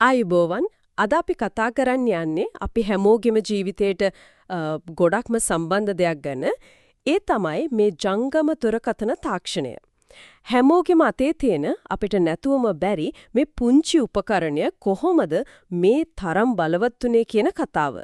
ආයුබෝවන් අද අපි කතා කරන්න යන්නේ අපි හැමෝගෙම ජීවිතේට ගොඩක්ම සම්බන්ධ දෙයක් ගැන. ඒ තමයි මේ ජංගම දුරකථන තාක්ෂණය. හැමෝගෙම අතේ තියෙන අපිට නැතුවම බැරි මේ පුංචි උපකරණය කොහොමද මේ තරම් බලවත් උනේ කියන කතාව.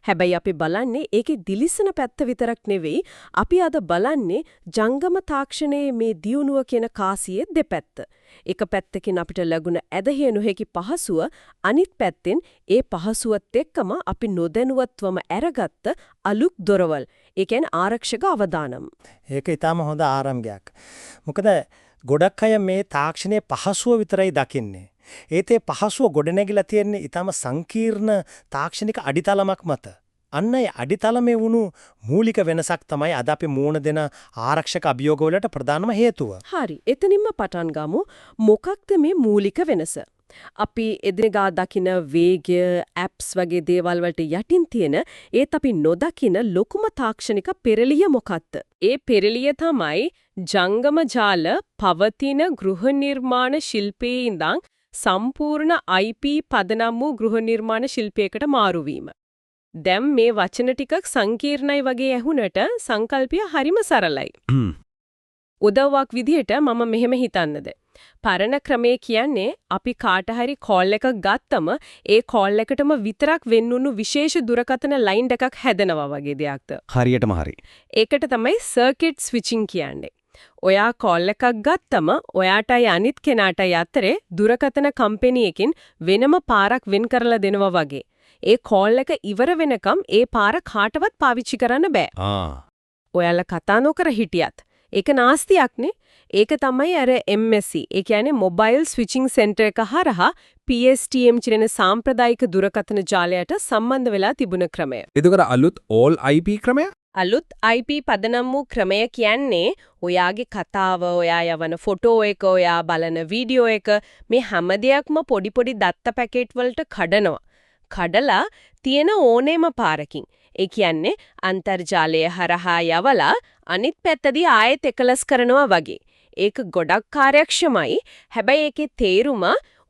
හැබැයි අපි බලන්නේ ඒකේ දිලිසෙන පැත්ත විතරක් නෙවෙයි අපි අද බලන්නේ ජංගම තාක්ෂණයේ මේ දියුණුව කියන කාසියේ දෙපැත්ත. එක පැත්තකින් අපිට ලැබුණ ඇදහිය නොහැකි පහසුව අනිත් පැත්තෙන් ඒ පහසුවත් එක්කම අපි නොදැනුවත්වම අරගත්ත අලුත් දොරවල්. ඒ කියන්නේ ආරක්ෂක අවදානම්. ඒක ඊටාම හොඳ ආරම්භයක්. මොකද ගොඩක් අය මේ තාක්ෂණයේ පහසුව විතරයි දකින්නේ. ඒතේ පහසුව ගොඩනැගිලා තියෙන්නේ ඊටාම සංකීර්ණ තාක්ෂණික අඩිතලමක් මත. අන්න ඒ අඩිතලමේ වුණු මූලික වෙනසක් තමයි අද අපි මුණ දෙන ආරක්ෂක අභියෝගවලට ප්‍රධානම හේතුව. හරි. එතනින්ම පටන් ගමු. මොකක්ද මේ මූලික වෙනස? අපි එදිනදා දකින වේගය, ඇප්ස් වගේ දේවල් වලට යටින් තියෙන ඒත් අපි නොදකින ලොකුම තාක්ෂණික පෙරළිය මොකක්ද? ඒ පෙරළිය තමයි ජංගම ජාල පවතින ගෘහ නිර්මාණ ශිල්පයේ ඉඳන් සම්පූර්ණ IP පදනම් වූ ගෘහ නිර්මාණ ශිල්පයකට මාරු වීම. දැන් මේ වචන ටිකක් සංකීර්ණයි වගේ ඇහුනට සංකල්පය හරිම සරලයි. උදව්වක් විදිහට මම මෙහෙම හිතන්නද. පරණ ක්‍රමයේ කියන්නේ අපි කාට හරි කෝල් එකක් ගත්තම ඒ කෝල් එකටම විතරක් වෙන්නුණු විශේෂ දුරකථන ලයින් එකක් හැදෙනවා වගේ දෙයක්ද? හරියටම හරි. ඒකට තමයි සර්කිට් ස්විචින් කියන්නේ. ඔයා කෝල් එකක් ගත්තම ඔයාටයි අනිත් කෙනාටයි අතරේ දුරකථන කම්පැනි එකකින් වෙනම පාරක් වෙන් කරලා දෙනවා වගේ. ඒ කෝල් එක ඉවර වෙනකම් ඒ පාර කාටවත් පාවිච්චි කරන්න බෑ. ඔයාලා කතා නොකර හිටියත් ඒක නාස්තියක්නේ. ඒක තමයි අර MSC. ඒ කියන්නේ මොබයිල් ස්විචිං සෙන්ටර් එක හරහා PSTN කියන සාම්ප්‍රදායික දුරකථන ජාලයට සම්බන්ධ වෙලා තිබුණ ක්‍රමය. එතකොට අලුත් all IP ක්‍රමය? අලුත් IP පදනම් වූ ක්‍රමය කියන්නේ ඔයාගේ කතාව, ඔයා යවන ෆොටෝ එක, ඔයා බලන වීඩියෝ එක මේ හැම දෙයක්ම පොඩි පොඩි දත්ත පැකේට් වලට කඩනවා. කඩලා තියෙන ඕනෑම පාරකින්. ඒ කියන්නේ අන්තර්ජාලය හරහා යවලා අනිත් පැත්තදී ආයෙත් එකලස් කරනවා වගේ. ඒක ගොඩක් කාර්යක්ෂමයි. හැබැයි ඒකේ තේරුම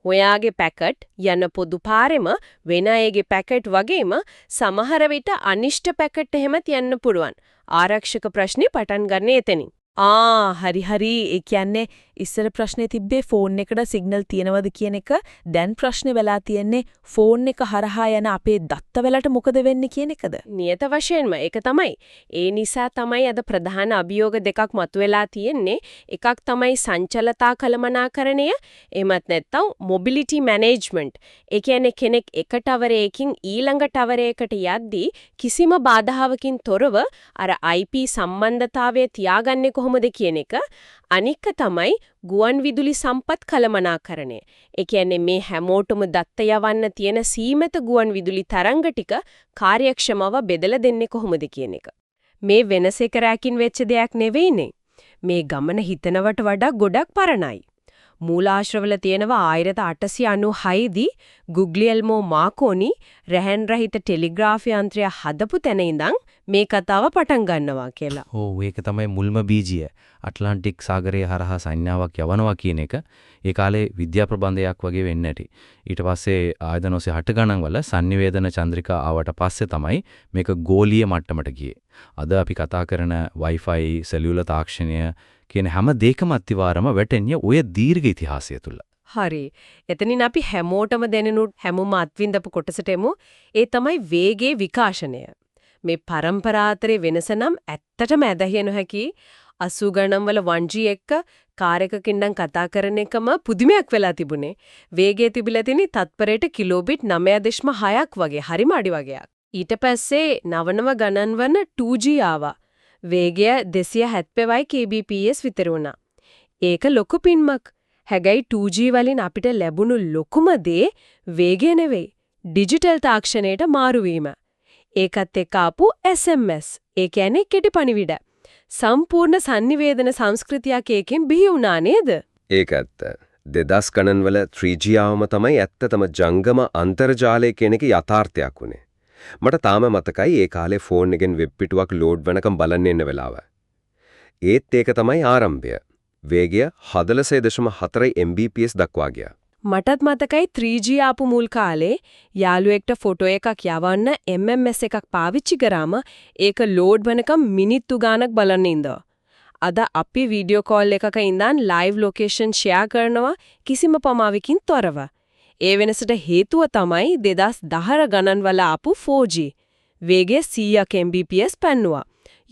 ඔයාගේ පැකට් යන පොදු පාරෙම වෙන අයගේ පැකට් වගේම සමහර විට අනිෂ්ට පැකට් එහෙමත් යන්න පුළුවන්. ආරක්ෂක ප්‍රශ්නේ පටන් ගන්න එතනින්. හරි. ඒ කියන්නේ ඉස්සර ප්‍රශ්නේ තිබ්බේ ෆෝන් එකට සිග්නල් තියෙනවද කියන එක. දැන් ප්‍රශ්නේ වෙලා තියෙන්නේ ෆෝන් එක හරහා යන අපේ දත්ත වලට මොකද වෙන්නේ කියන එකද? නියත වශයෙන්ම ඒක තමයි. ඒ නිසා තමයි අද ප්‍රධාන අභියෝග දෙකක් මතුවලා තියෙන්නේ. එකක් තමයි සංචලතා කළමනාකරණය. එහෙමත් නැත්නම් මොබිලිටි මැනේජ්මන්ට්. ඒ කියන්නේ කෙනෙක් එක ටවරයකින් ඊළඟ ටවරයකට යද්දී කිසිම බාධාවකින් තොරව අර IP සම්බන්ධතාවය තියාගන්නේ කොහොමද කියන එක. අනික තමයි ගුවන් විදුලි සම්පත් කළමනාකරණය. ඒ කියන්නේ මේ හැමෝටම දත්ත යවන්න තියෙන සීමිත ගුවන් විදුලි තරංග ටික කාර්යක්ෂමව බෙදලා දෙන්නේ කොහොමද කියන එක. මේ වෙනස එක රැකින් වෙච්ච දෙයක් නෙවෙයිනේ. මේ ගමන හිතනවට වඩා ගොඩක් පරණයි. මූලාශ්‍රවල තියෙනවා 1896 දී ගුග්ලියල්මෝ මාකෝනි රැහන් රහිත ටෙලිග්‍රාෆ් යන්ත්‍රය හදපු තැන ඉඳන් මේ කතාව පටන් ගන්නවා කියලා. ඒක තමයි මුල්ම බීජය. ඇට්ලාන්ටික් සාගරය හරහා සෛන්‍යාවක් යවනවා කියන එක ඒ කාලේ විද්‍යා ප්‍රබන්ධයක් වගේ වෙන්න ඇති. ඊට පස්සේ ආයතන ඔස්සේ හට ගණන් වල sannivedana චන්ද්‍රිකා ආවට පස්සේ තමයි මේක ගෝලීය මට්ටමට ගියේ. අද අපි කතා කරන Wi-Fi, සෙලියුලර් තාක්ෂණය කියන හැම දෙයකම අත්විවරම වැටෙන්නේ ඔය දීර්ඝ ඉතිහාසය තුල. හරි. එතනින් අපි හැමෝටම දැනෙනු හැමෝම අත්විඳපු කොටසට එමු. ඒ තමයි වේගයේ විකාශනය. මේ පරම්පරාතරේ වෙනස නම් ඇත්තටම ඇදහිය නොහැකි. 80 ගණන් වල 1G එක්ක කාර් එකකින් නම් කතා කරන එකම පුදුමයක් වෙලා තිබුණේ. වේගය තිබිලා තියෙන තත්පරයට කිලෝබිට් 9.6ක් වගේ. හරිම අඩි වගේක්. ඊට පස්සේ නවනව ගණන් වන 2G ආවා. වේගය 270 kbps විතර වුණා. ඒක ලොකු පින්මක්. හැබැයි 2G වලින් අපිට ලැබුණු ලොකුම දේ වේගය නෙවෙයි. ඩිජිටල් තාක්ෂණයට මාරු වීම. ඒකත් එක්ක ආපු SMS. ඒ කියන්නේ කෙටි පණිවිඩ. සම්පූර්ණ sannivedana සංස්කෘතියක් එකකින් බිහි වුණා නේද? ඒක ඇත්ත. 2000 ගණන් වල 3G ආවම තමයි ඇත්තටම ජංගම අන්තර්ජාලය කියන එක යථාර්ථයක් වුණේ. මට තාම මතකයි ඒ කාලේ ෆෝන් එකෙන් වෙබ් පිටුවක් ලෝඩ් වෙනකම් බලන්න ඉන්න වෙලාව. ඒත් ඒක තමයි ආරම්භය. වේගය 46.4 Mbps දක්වා ගියා. මටත් මතකයි 3G ආපු මුල් කාලේ යාළුවෙක්ට ෆොටෝ එකක් යවන්න MMS එකක් පාවිච්චි කරාම ඒක ලෝඩ් වෙනකම් මිනිත්තු ගාණක් බලන්න ඉඳා. අද අපි වීඩියෝ කෝල් එකක ඉඳන් ලයිව් ලොකේෂන් ෂෙයා කරනවා කිසිම පමාවකින් තොරව. ඒ වෙනසට හේතුව තමයි 2010 ගණන් වල ආපු 4G. වේගය 100ක් Mbps පෙන්නුවා.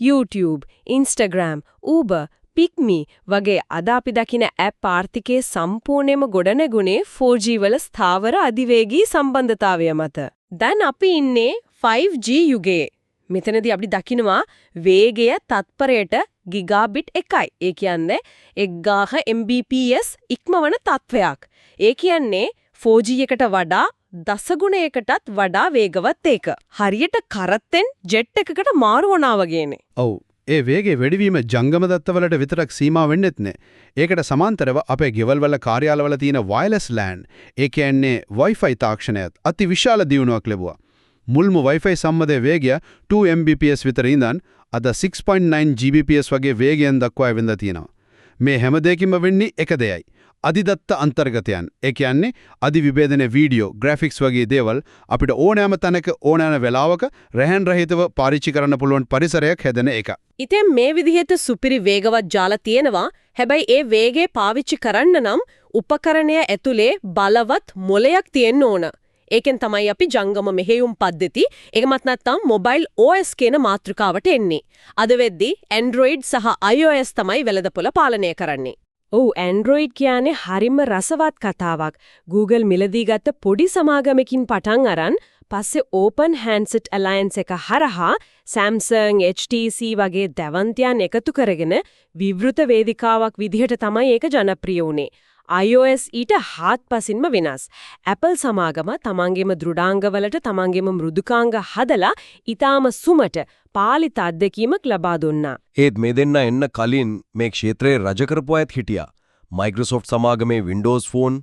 YouTube, Instagram, Uber, Pick.me වගේ අද අපි දකින ඇප් ආර්ථිකයේ සම්පූර්ණයෙන්ම ගොඩනැගුණේ 4G වල ස්ථාවර අධිවේගී සම්බන්ධතාවය මත. දැන් අපි ඉන්නේ 5G යුගයේ. මෙතනදී අපි දකිනවා වේගය තත්පරයට ගිගාබිට් 1යි. ඒ කියන්නේ 1000 Mbps ඉක්මවන තත්වයක්. ඒ කියන්නේ 4G එකට වඩා දසගුණයකටත් වඩා වේගවත් ඒක. හරියට කරත්තෙන් ජෙට් එකකට මාරු වුණා වගේනේ. ඔව්. ඒ වේගේ වැඩිවීම ජංගම දත්තවලට විතරක් සීමා වෙන්නෙත් නෑ. ඒකට සමාන්තරව අපේ ගෙවල් වල කාර්යාලවල තියෙන වයර්ලස් LAN, ඒ කියන්නේ Wi-Fi තාක්ෂණයත් අති විශාල දියුණුවක් ලැබුවා. මුල්ම Wi-Fi සම්මත වේගය 2 Mbps විතර ඉඳන් අද 6.9 Gbps වගේ වේගයෙන් දක්වා වෙනද තියෙනවා. මේ හැම දෙයකින්ම වෙන්නේ එක දෙයයි. අධිදත්ත අන්තර්ගතයන්. ඒ කියන්නේ අධිවිභේදන වීඩියෝ, ග්‍රැෆික්ස් වගේ දේවල් අපිට ඕනෑම තැනක ඕනෑම වෙලාවක රැහන් රහිතව පාවිච්චි කරන්න පුළුවන් පරිසරයක් හැදෙන එක. ඉතින් මේ විදිහට සුපිරි වේගවත් ජාල තියෙනවා. හැබැයි ඒ වේගේ පාවිච්චි කරන්න නම් උපකරණය ඇතුලේ බලවත් මොලයක් තියෙන්න ඕන. ඒකෙන් තමයි අපි ජංගම මෙහෙයුම් පද්ධති එකමත් නැත්නම් මොබයිල් OS කියන මාතෘකාවට එන්නේ. අද වෙද්දී Android සහ iOS තමයි වෙළඳපොළ පාලනය කරන්නේ. ඔව් Android කියන්නේ හරිම රසවත් කතාවක්. Google මිලදී ගත්ත පොඩි සමාගමකින් පටන් අරන් පස්සේ Open Handset Alliance එක හරහා Samsung, HTC වගේ දැවන්තයන් එකතු කරගෙන විවෘත වේදිකාවක් විදිහට තමයි ඒක ජනප්‍රිය වුනේ. iOS ඊට හාත්පසින්ම වෙනස්. Apple සමාගම තමන්ගේම දෘඩාංගවලට තමන්ගේම මෘදුකාංග හදලා ඊටාම සුමට පාලිත අත්දැකීමක් ලබා දුන්නා. ඒත් මේ දෙන්න එන්න කලින් මේ ක්ෂේත්‍රයේ රජ කරපු අයත් හිටියා. Microsoft සමාගමේ Windows Phone,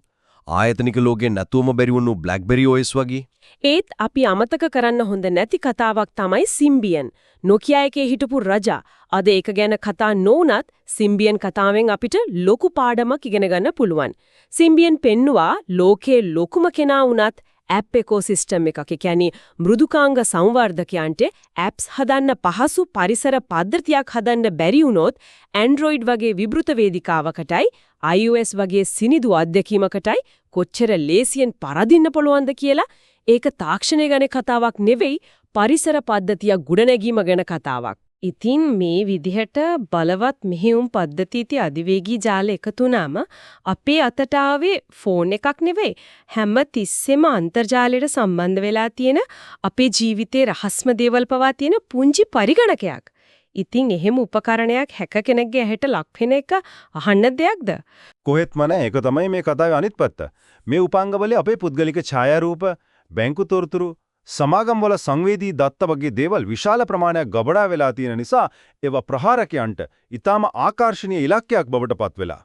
ආයතනික ලෝකේ නැතුවම බැරි වුණු BlackBerry OS වගේ. ඒත් අපි අමතක කරන්න හොඳ නැති කතාවක් තමයි Symbian. Nokia එකේ හිටපු රජා. අද ඒක ගැන කතා නොවුනත් Symbian කතාවෙන් අපිට ලොකු පාඩමක් ඉගෙන ගන්න පුළුවන්. Symbian පෙන්නවා ලෝකේ ලොකුම කෙනා වුණත් ඇප් එකෝසිස්ටම් එකක්. ඒ කියන්නේ මෘදුකාංග සංවර්ධකයන්ට ඇප්ස් හදන්න පහසු පරිසර පද්ධතියක් හදන්න බැරි වුණොත් Android වගේ විවෘත වේදිකාවකටයි iOS වගේ සිනිදු අත්දැකීමකටයි කොච්චර ලේසියෙන් පරදින්න පුළුවන්ද කියලා ඒක තාක්ෂණය ගැන කතාවක් නෙවෙයි පරිසර පද්ධතියක් ගොඩනැගීම ගැන කතාවක්. ඉතින් මේ විදිහට බලවත් මෙහෙයුම් පද්ධතිති අධිවේගී ජාල එකතු වුණාම අපේ අතට ආවේ ෆෝන් එකක් නෙවෙයි හැම තිස්සෙම අන්තර්ජාලයට සම්බන්ධ වෙලා තියෙන අපේ ජීවිතේ රහස්ම දේවල් පවා තියෙන පුංචි පරිගණකයක්. ඉතින් එහෙම උපකරණයක් හැක කෙනෙක්ගේ ඇහැට ලක් වෙන එක අහන්න දෙයක්ද? කොහෙත්ම නැහැ. ඒක තමයි මේ කතාවේ අනිත් පැත්ත. මේ උපාංගවල අපේ පුද්ගලික ඡායාරූප, බැංකු තොරතුරු, සමාගම් වල සංවේදී දත්ත වගේ දේවල් විශාල ප්‍රමාණයක් ගබඩා වෙලා තියෙන නිසා ඒවා ප්‍රහාරකයන්ට ඊටාම ආකර්ශනීය ඉලක්කයක් බවට පත් වෙලා.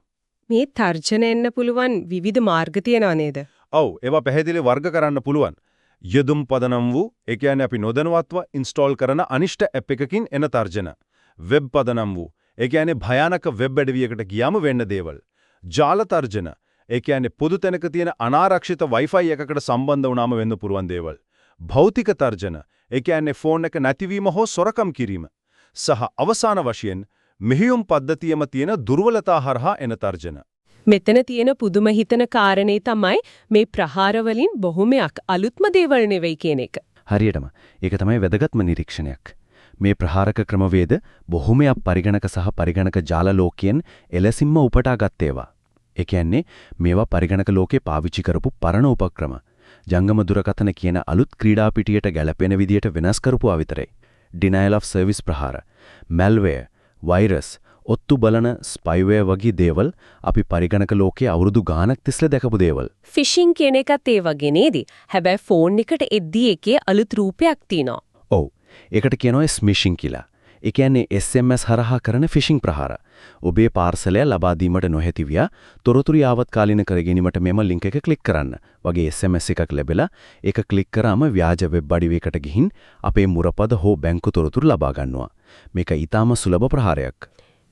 මේ තර්ජන එන්න පුළුවන් විවිධ මාර්ග තියෙනවා නේද? ඔව්, ඒවා පැහැදිලි වර්ග කරන්න පුළුවන්. යදුම් පදනම් වූ, ඒ කියන්නේ අපි නොදැනුවත්ව ඉන්ස්ටෝල් කරන අනිෂ්ට ඇප් එකකින් එන තර්ජන. වෙබ් පදනම් වූ, ඒ කියන්නේ භයානක වෙබ් අඩවියකට ගියාම වෙන්න දේවල්. ජාල තර්ජන, ඒ කියන්නේ පොදු තැනක තියෙන අනාරක්ෂිත Wi-Fi එකකට සම්බන්ධ වුණාම වෙන්න පුළුවන් දේවල්. භෞතික තර්ජන, ඒ කියන්නේ ෆෝන් එක නැතිවීම හෝ සොරකම් කිරීම. සහ අවසාන වශයෙන් මෙහෙයුම් පද්ධතියම තියෙන දුර්වලතා හරහා එන තර්ජන. මෙතන තියෙන පුදුම හිතන කාරණේ තමයි මේ ප්‍රහාර වලින් බොහොමයක් අලුත්ම දේවල් නෙවෙයි කියන එක. හරියටම. ඒක තමයි වැදගත්ම නිරීක්ෂණයක්. මේ ප්‍රහාරක ක්‍රමවේද බොහොමයක් පරිගණක සහ පරිගණක ජාල ලෝකයෙන් එලෙසින්ම උපටාගත් ඒවා. ඒ කියන්නේ මේවා පරිගණක ලෝකේ පාවිච්චි කරපු පරණ උපක්‍රම. ජංගම දුරකථන කියන අලුත් ක්‍රීඩා පිටියට ගැලපෙන විදියට වෙනස් කරපුවා විතරයි. denial of service ප්‍රහාර, malware, virus, ඔත්තු බලන ස්පයිවෙයර් වගේ දේවල් අපි පරිගණක ලෝකයේ අවුරුදු ගාණක් තිස්සේ දැකපු දේවල්. ෆිෂින් කියන එකත් ඒ වගේ නේද? හැබැයි ෆෝන් එකට එද්දී එකේ අලුත් රූපයක් තියෙනවා. ඔව්. ඒකට කියනවා ස්මිෂින් කියලා. ඒ කියන්නේ SMS හරහා කරන ෆිෂින් ප්‍රහාර. ඔබේ පාර්සලය ලබා දීමට නොහැකි විය තොරතුරු යාවත්කාලින කර ගැනීමට මෙම ලින්ක් එක ක්ලික් කරන්න වගේ SMS එකක් ලැබෙලා ඒක ක්ලික් කරාම ව්‍යාජ වෙබ් අඩවියකට ගිහින් අපේ මුරපද හෝ බැංකු තොරතුරු ලබා ගන්නවා. මේක ඊටාම සුලභ ප්‍රහාරයක්.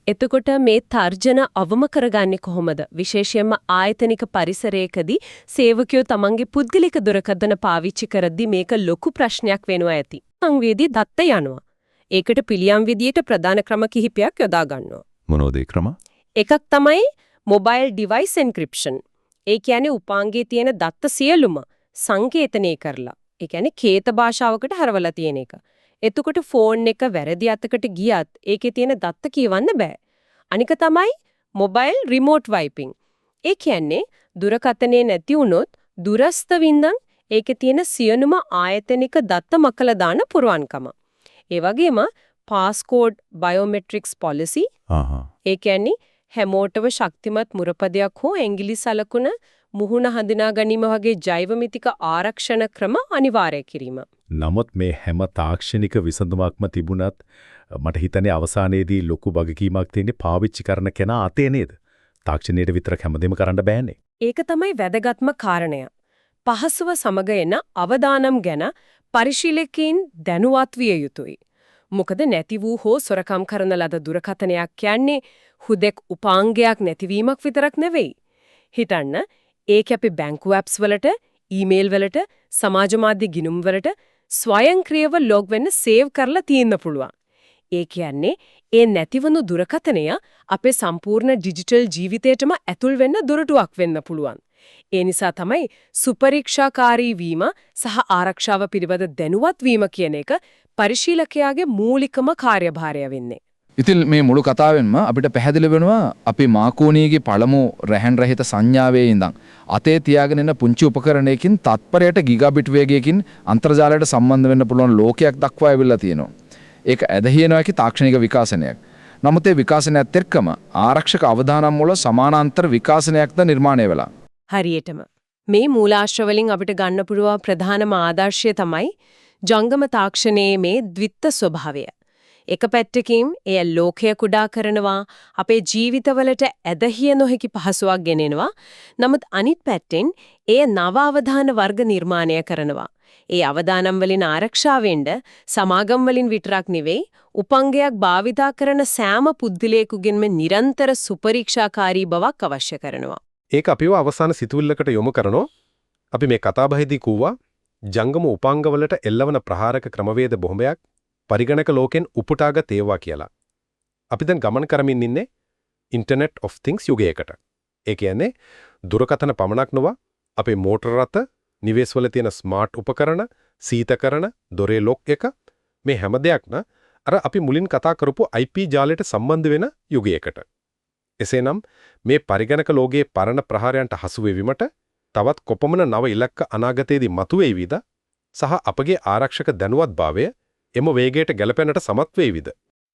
එතකොට මේ තර්ජන අවම කරගන්නේ කොහොමද? විශේෂයෙන්ම ආයතනික පරිසරයකදී සේවකයෝ තමන්ගේ පුද්ගලික දුරකථන පාවිච්චි කරද්දී මේක ලොකු ප්‍රශ්නයක් වෙනවා ඇති. සංවේදී දත්ත යනවා. ඒකට පිළියම් විදියට ප්‍රධාන ක්‍රම කිහිපයක් යොදා ගන්නවා. මොනෝද ඒ ක්‍රම? එකක් තමයි මොබයිල් ඩිවයිස් එන්ක්‍රිප්ෂන්. ඒ කියන්නේ උපාංගයේ තියෙන දත්ත සියලුම සංකේතනය කරලා. ඒ කියන්නේ කේත භාෂාවකට හරවලා තියෙන එක. එතකොට ෆෝන් එක වැරදි අතකට ගියත් ඒකේ තියෙන දත්ත කියවන්න බෑ. අනික තමයි මොබයිල් රිමෝට් වයිපින්. ඒ කියන්නේ දුරකථනයේ නැති වුණොත් දුරස්ත වින්දන් ඒකේ තියෙන සියලුම ආයතනික දත්ත මකලා දාන පුරවන්කම. ඒ වගේම පාස්කෝඩ් බයෝමෙට්‍රික්ස් පොලිසි. ඒ කියන්නේ හැමෝටම ශක්තිමත් මුරපදයක් හෝ ඇඟිලි සලකුණ මුහුණ හඳුනා ගැනීම වගේ ජෛව මිතික ආරක්ෂණ ක්‍රම අනිවාර්ය කිරීම. නමුත් මේ හැම තාක්ෂණික විසඳුමක්ම තිබුණත් මට හිතන්නේ අවසානයේදී ලොකු වගකීමක් තියෙන්නේ පාවිච්චි කරන කෙනා අතේ නේද? තාක්ෂණයට විතරක් හැමදේම කරන්න බෑනේ. ඒක තමයි වැදගත්ම කාරණය. පහසුව සමග එන අවදානම් ගැන පරිශීලකයන් දැනුවත් විය යුතුයි. මොකද නැති වූ හෝ සොරකම් කරන ලද දුරකථනයක් කියන්නේ හුදෙක් උපාංගයක් නැතිවීමක් විතරක් නෙවෙයි. හිතන්න ඒක අපි බැංකු ඇප්ස් වලට, ඊමේල් වලට, සමාජ මාධ්‍ය ගිණුම් වලට ස්වයංක්‍රීයව ලොග් වෙන්න සේව් කරලා තියෙන්න පුළුවන්. ඒ කියන්නේ ඒ නැතිවුණු දුරකථනය අපේ සම්පූර්ණ ඩිජිටල් ජීවිතේටම ඇතුල් වෙන්න දොරටුවක් වෙන්න පුළුවන්. ඒ නිසා තමයි සුපරීක්ෂාකාරී වීම සහ ආරක්ෂාව පිළිබඳ දැනුවත් වීම කියන එක පරිශීලකයාගේ මූලිකම කාර්යභාරය වෙන්නේ. ඉතින් මේ මුළු කතාවෙන්ම අපිට පැහැදිලි වෙනවා අපි මාකෝනියගේ පළමු රැහන් රහිත සංඥාවේ ඉඳන් අතේ තියාගෙන ඉන්න පුංචි උපකරණයකින් තත්පරයට ගිගාබිට් වේගයකින් අන්තර්ජාලයට සම්බන්ධ වෙන්න පුළුවන් ලෝකයක් දක්වා ඇවිල්ලා තියෙනවා. ඒක ඇදහියනවා කි තාක්ෂණික විකාශනයක්. නමුත් ඒ විකාශනයත් එක්කම ආරක්ෂක අවධානම් වල සමානාන්තර විකාශනයක්ද නිර්මාණය වෙලා. හරියටම මේ මූලාශ්‍ර වලින් අපිට ගන්න පුළුවන් ප්‍රධානම ආදර්ශය තමයි ජංගම තාක්ෂණයේ මේ ද්විත්ව ස්වභාවය. එක පැත්තකින් එය ලෝකය කුඩා කරනවා අපේ ජීවිතවලට ඇදහිය නොහැකි පහසුවක් ගෙනෙනවා. නමුත් අනිත් පැත්තෙන් එය නව අවධාන වර්ග නිර්මාණය කරනවා. ඒ අවදානම් වලින් ආරක්ෂා වෙන්න සමාගම් වලින් විතරක් නෙවෙයි උපංගයක් භාවිතා කරන සෑම පුද්ගලයෙකුගෙන්ම නිරන්තර සුපරීක්ෂාකාරී බවක් අවශ්‍ය කරනවා. ඒක අපිව අවසාන සිතුවිල්ලකට යොමු කරනවා. අපි මේ කතාබහේදී කිව්වා ජංගම උපාංගවලට එල්ලවන ප්‍රහාරක ක්‍රමවේද බොහොමයක් පරිගණක ලෝකෙන් උපුටාගත් ඒවා කියලා. අපි දැන් ගමන් කරමින් ඉන්නේ ඉන්ටර්නෙට් ඔෆ් තින්ග්ස් යුගයකට. ඒ කියන්නේ දුරකථන පමණක් නොව අපේ මෝටර රථ, නිවෙස්වල තියෙන ස්මාර්ට් උපකරණ, සීතකරණ, දොරේ ලොක් එක මේ හැම දෙයක්ම අර අපි මුලින් කතා කරපු IP ජාලයට සම්බන්ධ වෙන යුගයකට. එසේනම් මේ පරිගණක ලෝකයේ පරණ ප්‍රහාරයන්ට හසු වෙවීමට තවත් කොපමණ නව ඉලක්ක අනාගතයේදී මතුවේවිද සහ අපගේ ආරක්ෂක දැනුවත්භාවය එම වේගයට ගැලපෙන්නට සමත් වේවිද?